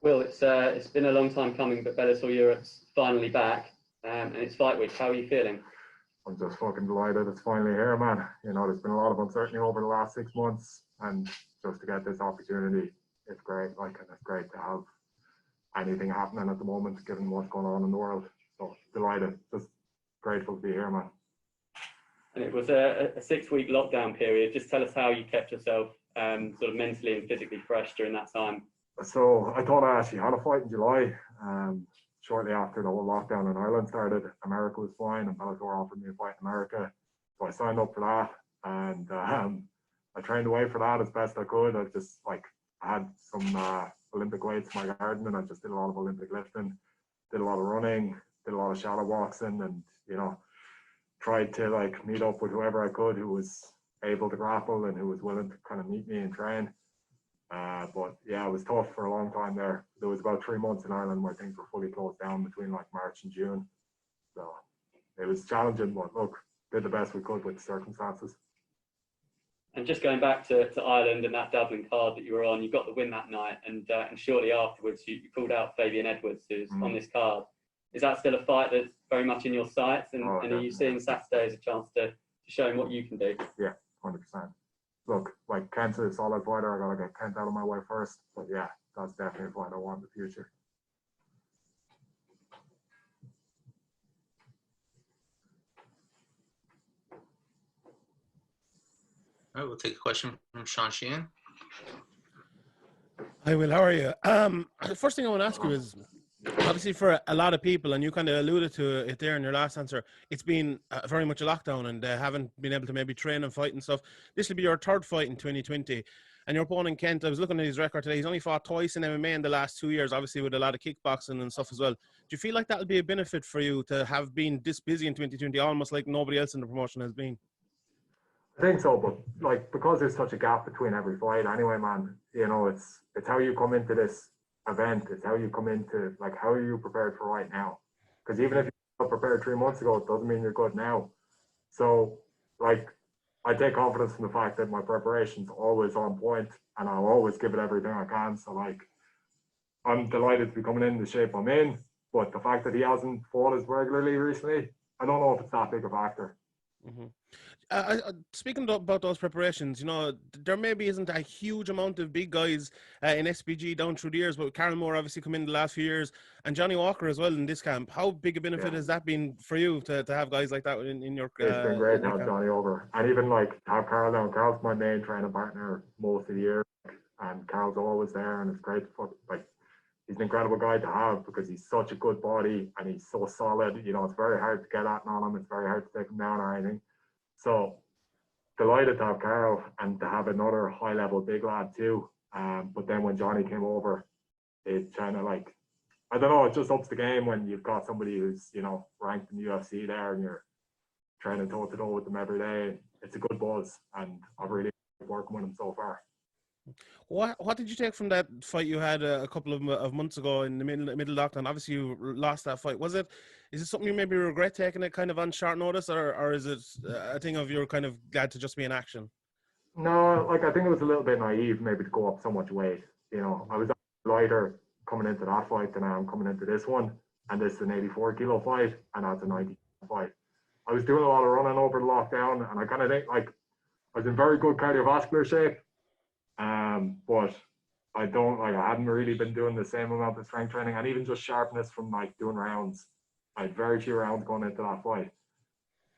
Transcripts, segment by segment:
Will, it's been a long time coming, but Bellator Europe's finally back, and it's fight week. How are you feeling? I'm just fucking delighted it's finally here, man. You know, there's been a lot of uncertainty over the last 6 months, and just to get this opportunity, it's great. Like, and it's great to have anything happening at the moment, given what's going on in the world. So delighted, just grateful to be here, man. And it was a 6-week lockdown period. Just tell us how you kept yourself sort of mentally and physically fresh during that time. So I thought I actually had a fight in July. Shortly after the whole lockdown in Ireland started, America was fine, and Bellator offered me a fight in America. So I signed up for that, and I trained away for that as best I could. I had some Olympic weights in my garden, and I just did a lot of Olympic lifting, did a lot of running, did a lot of shadow boxing, and tried to meet up with whoever I could who was able to grapple and who was willing to kind of meet me and train. But yeah, it was tough for a long time there. There was about 3 months in Ireland where things were fully closed down between March and June. So it was challenging, but look, did the best we could with the circumstances. And just going back to Ireland and that Dublin card that you were on, you got the win that night, and shortly afterwards you called out Fabian Edwards, who's on this card. Is that still a fight that's very much in your sights? And are you seeing Saturday as a chance to show him what you can do? Yeah, 100%. Look, Kent's a solid fighter. I gotta get Kent out of my way first. But yeah, that's definitely a fight I want in the future. All right, we'll take a question from Sean Sheehan. Hi, Will. How are you? The first thing I want to ask you is, obviously for a lot of people, and you kind of alluded to it there in your last answer, it's been very much a lockdown, and they haven't been able to maybe train and fight and stuff. This will be your third fight in 2020. And your opponent, Kent, I was looking at his record today. He's only fought twice in MMA in the last 2 years, obviously with a lot of kickboxing and stuff as well. Do you feel like that'll be a benefit for you to have been this busy in 2020, almost like nobody else in the promotion has been? I think so, but because there's such a gap between every fight anyway, man, it's how you come into this event. It's how you come into, how are you prepared for right now? Because even if you're prepared 3 months ago, it doesn't mean you're good now. So, I take confidence in the fact that my preparation's always on point, and I'll always give it everything I can. So, I'm delighted to be coming in the shape I'm in, but the fact that he hasn't fought as regularly recently, I don't know if it's that big a factor. Mm-hmm. Speaking about those preparations, there maybe isn't a huge amount of big guys in SBG down through the years, but Carl Moore obviously come in the last few years, and Johnny Walker as well in this camp. How big a benefit has that been for you to have guys like that in your It's been great to have camp? Johnny over, and even have Carl down. Carl's my main training partner most of the year, and Carl's always there, and it's great to he's an incredible guy to have because he's such a good body and he's so solid. It's very hard to get at on him. It's very hard to take him down or anything. So delighted to have Carl and to have another high level big lad too. But then when Johnny came over, it kind of I don't know, it just ups the game when you've got somebody who's, ranked in the UFC there and you're training toe to toe with them every day. It's a good buzz, and I've really enjoyed working with him so far. What did you take from that fight you had a couple of months ago in the middle lockdown? Obviously, you lost that fight. Is it something you maybe regret taking it kind of on short notice, or is it a thing of you're kind of glad to just be in action? No, I think it was a little bit naive maybe to go up so much weight. I was lighter coming into that fight than I am coming into this one, and this is an 84 kilo fight, and that's a 90 kilo fight. I was doing a lot of running over the lockdown, and I kind of think I was in very good cardiovascular shape. But I hadn't really been doing the same amount of strength training, and even just sharpness from doing rounds. I had very few rounds going into that fight.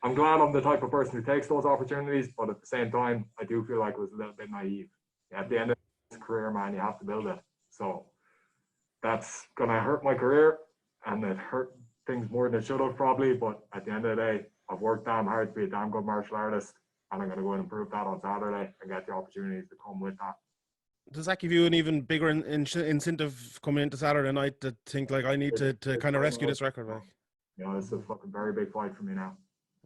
I'm glad I'm the type of person who takes those opportunities, but at the same time, I do feel like it was a little bit naive. At the end of this career, man, you have to build it. So that's gonna hurt my career, and it hurt things more than it should have probably. But at the end of the day, I've worked damn hard to be a damn good martial artist, and I'm going to go and improve that on Saturday and get the opportunities to come with that. Does that give you an even bigger incentive coming into Saturday night to think I need to kind of rescue this record? This is a fucking very big fight for me now.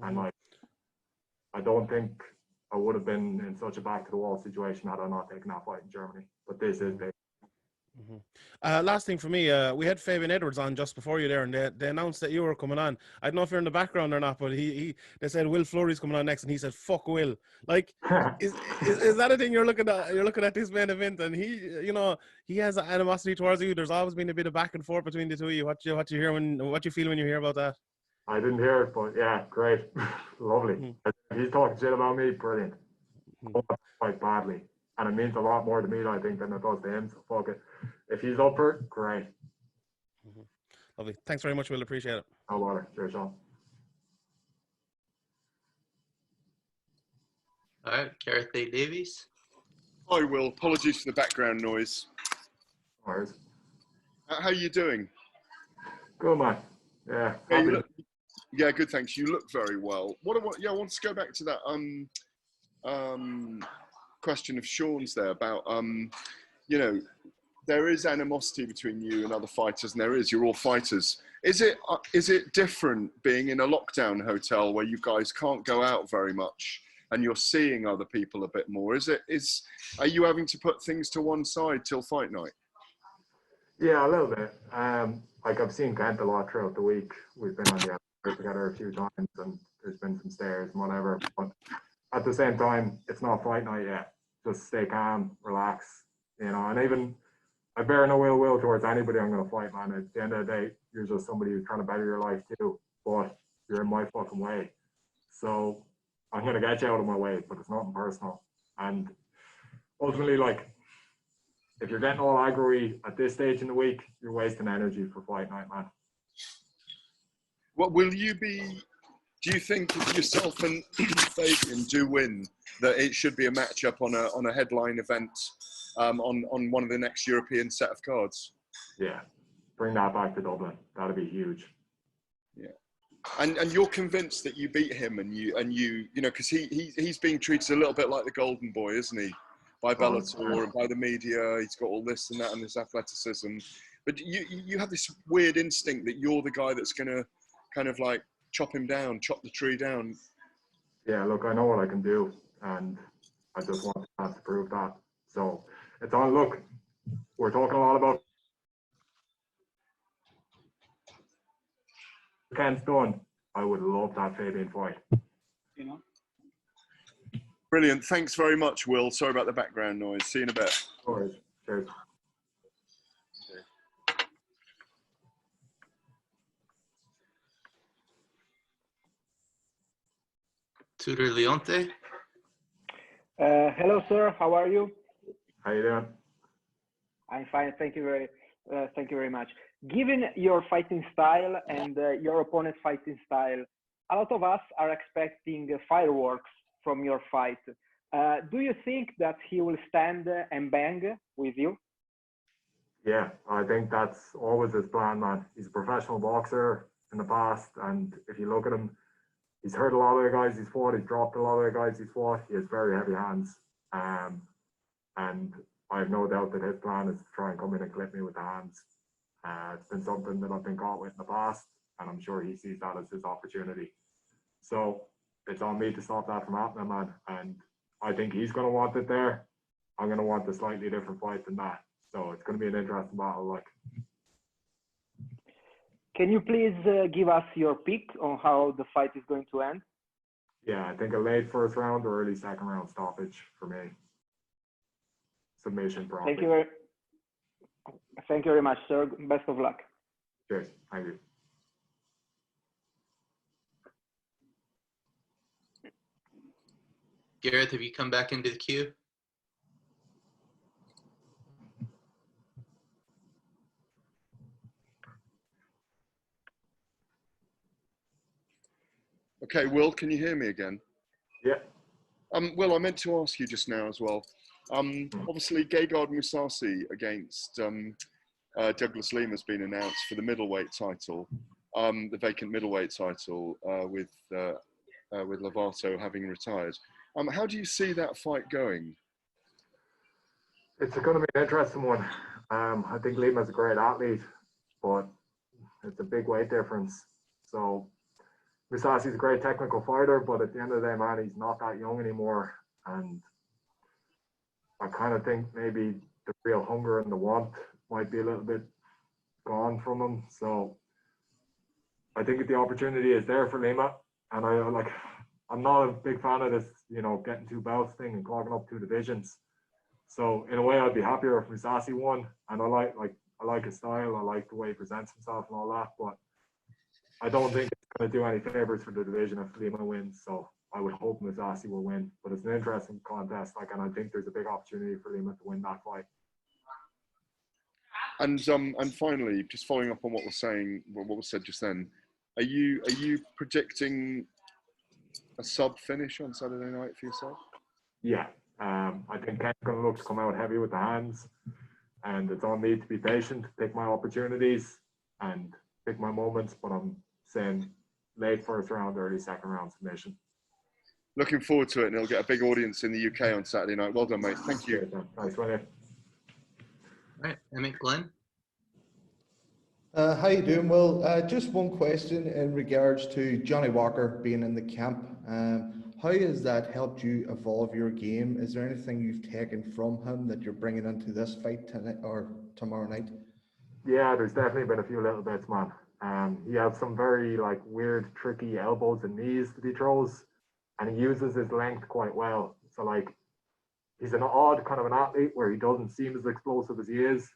And I don't think I would have been in such a back to the wall situation had I not taken that fight in Germany. But this is big. Mm-hmm. Last thing for me, we had Fabian Edwards on just before you there, and they announced that you were coming on. I don't know if you're in the background or not, but they said Will Fleury's coming on next, and he said, "Fuck Will." Like, is that a thing you're looking at? You're looking at this main event, and he has animosity towards you. There's always been a bit of back and forth between the two of you. What you feel when you hear about that? I didn't hear it, but yeah, great, lovely. He's talking shit about me, brilliant. Quite badly, and it means a lot more to me, I think, than it does to him. So fuck it. If he's up for it, great. Lovely. Thanks very much, Will. Appreciate it. No bother. Cheers, Sean. All right, Gareth A. Davies. Hi, Will. Apologies for the background noise. No worries. How are you doing? Good, man. Yeah. Yeah, good, thanks. You look very well. I want to go back to that question of Sean's there about, there is animosity between you and other fighters, and you're all fighters. Is it different being in a lockdown hotel where you guys can't go out very much and you're seeing other people a bit more? Are you having to put things to one side till fight night? Yeah, a little bit. Like I've seen Kent a lot throughout the week. We've been on the airport together a few times, and there's been some stares and whatever. But at the same time, it's not fight night yet. Just stay calm, relax, And even I bear no ill will towards anybody I'm going to fight, man. At the end of the day, you're just somebody who's trying to better your life too. But you're in my fucking way, so I'm going to get you out of my way. But it's nothing personal. And ultimately, like, if you're getting all aggro at this stage in the week, you're wasting energy for fight night, man. What will you be? Do you think if yourself and Fabian do win, that it should be a matchup on a headline event on one of the next European set of cards? Yeah, bring that back to Dublin. That'd be huge. Yeah, and you're convinced that you beat him, and you because he's being treated a little bit like the golden boy, isn't he? By Bellator and by the media. He's got all this and that and this athleticism, but you have this weird instinct that you're the guy that's going to kind of like chop the tree down. Yeah, look, I know what I can do, and I just want to prove that. So it's on. Look, we're talking a lot about Kent's done. I would love that Fabian fight. Brilliant. Thanks very much, Will. Sorry about the background noise. See you in a bit. No worries. Cheers. Tudor Leonte. Hello, sir. How are you? How you doing? I'm fine. Thank you very much. Given your fighting style and your opponent's fighting style, a lot of us are expecting fireworks from your fight. Do you think that he will stand and bang with you? Yeah, I think that's always his plan, man. He's a professional boxer in the past, and if you look at him, he's hurt a lot of the guys he's fought. He's dropped a lot of the guys he's fought. He has very heavy hands, and I have no doubt that his plan is to try and come in and clip me with the hands. It's been something that I've been caught with in the past, and I'm sure he sees that as his opportunity. So it's on me to stop that from happening, man. And I think he's going to want it there. I'm going to want a slightly different fight than that. So it's going to be an interesting battle. Like, can you please give us your pick on how the fight is going to end? Yeah, I think a late first round or early second round stoppage for me. Submission probably. Thank you very much, sir. Best of luck. Cheers. Thank you. Gareth, have you come back into the queue? Okay, Will, can you hear me again? Yeah. Will, I meant to ask you just now as well. Obviously, Gegard Mousasi against Douglas Lima has been announced for the middleweight title, the vacant middleweight title, with Lovato having retired. How do you see that fight going? It's going to be an interesting one. I think Lima's a great athlete, but it's a big weight difference. So Mousasi's a great technical fighter, but at the end of the day, man, he's not that young anymore. And I kind of think maybe the real hunger and the want might be a little bit gone from him. So I think if the opportunity is there for Lima, and I'm not a big fan of this, getting 2 bouts thing and clogging up 2 divisions. So in a way, I'd be happier if Mousasi won, and I like his style, I like the way he presents himself and all that, but I don't think it's going to do any favors for the division if Lima wins. So I would hope Mousasi will win, but it's an interesting contest, and I think there's a big opportunity for Lima to win that fight. And finally, just following up on what was said just then, are you predicting a sub finish on Saturday night for yourself? Yeah, I think Kent's going to look to come out heavy with the hands, and it's on me to be patient, pick my opportunities, and pick my moments. But I'm saying late first round, early second round submission. Looking forward to it, and it'll get a big audience in the UK on Saturday night. Well done, mate. Thank you. Thanks, Willie. All right, Emmett Glenn. How you doing? Well, just one question in regards to Johnny Walker being in the camp. How has that helped you evolve your game? Is there anything you've taken from him that you're bringing into this fight tonight or tomorrow night? Yeah, there's definitely been a few little bits, man. He has some very weird, tricky elbows and knees that he throws, and he uses his length quite well. So he's an odd kind of an athlete where he doesn't seem as explosive as he is.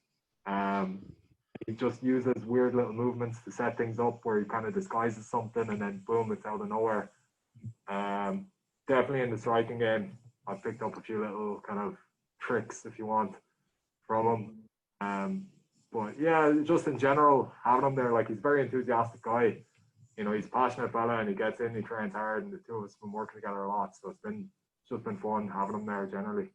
He just uses weird little movements to set things up where he kind of disguises something and then boom, it's out of nowhere. Definitely in the striking game, I picked up a few little kind of tricks, if you want, from him. But yeah, just in general, having him there, he's a very enthusiastic guy. He's a passionate fella and he gets in, he trains hard, and the two of us have been working together a lot. So it's just been fun having him there generally.